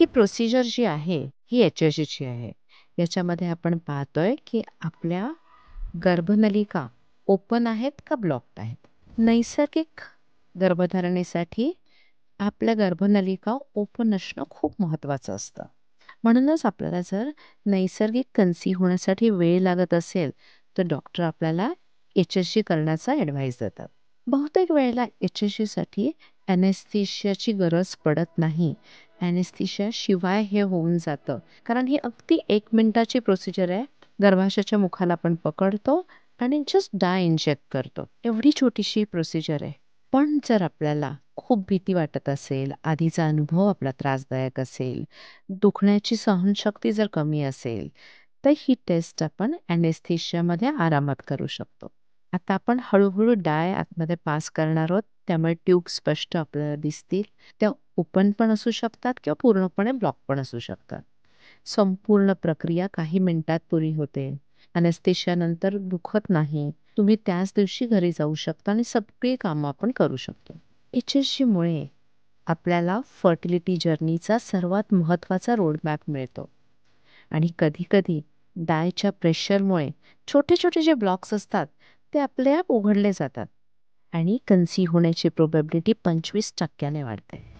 ही procedure जी आहे, ही HSGची आहे. याच्यामध्ये आपण पाहतोय, की आपल्या गर्भनलिका ओपन आहेत का ब्लॉक्ड आहेत. नैसर्गिक गर्भधारणेसाठी आपल्या गर्भनलिका ओपन असणं खूप महत्त्वाचं असतं. म्हणूनच आपल्याला जर नैसर्गिक कन्सीव्ह होण्यासाठी वेळ लागत असेल, तर डॉक्टर आपल्याला HSG करण्याचा ॲडवाईस देतात. बहुतेक वेळेला HSGसाठी ॲनेस्थेशियाची गरज पडत नाही. ॲनेस्थेशिया शिवाय हे होऊन जातं. कारण ही अगदी 1 मिनिटाची प्रोसिजर आहे. गर्भाशयाच्या मुखाला आपण पकडतो आणि जस्ट डाय इंजेक्ट करतो. एवढी छोटीशी प्रोसिजर आहे. पण जर आपल्याला खूप भीती वाटत असेल, आधीचा अनुभव आपला त्रासदायक असेल, दुखण्याची सहनशक्ती जर कमी असेल, तर ही टेस्ट आपण ॲनेस्थेशियामध्ये आरामात करू शकतो. आता आपण हळू-हळू डाय आतमध्ये पास करणार आहोत. त्यामुळे ट्यूब स्पष्ट आपल्याला दिसतील. त्या ओपन पण असू शकतात किंवा पूर्णपणे ब्लॉक पण असू शकतात. संपूर्ण प्रक्रिया काही मिनिटात पुरी होते. ॲनेस्थेशियानंतर दुखत नाही. तुम्ही त्याच दिवशी घरी जाऊ शकता आणि सगळी कामं आपण करू शकतो. HSGमुळे आपल्याला फर्टिलिटी जर्नीचा सर्वात महत्त्वाचा रोडमॅप मिळतो. आणि कधी-कधी डायच्या प्रेशरमुळे छोटे-छोटे जे ब्लॉक्स असतात, ते आपले आप उघडले जातात आणि कन्सीव्ह होण्याची प्रोबॅबिलिटी 25% ने वाढते.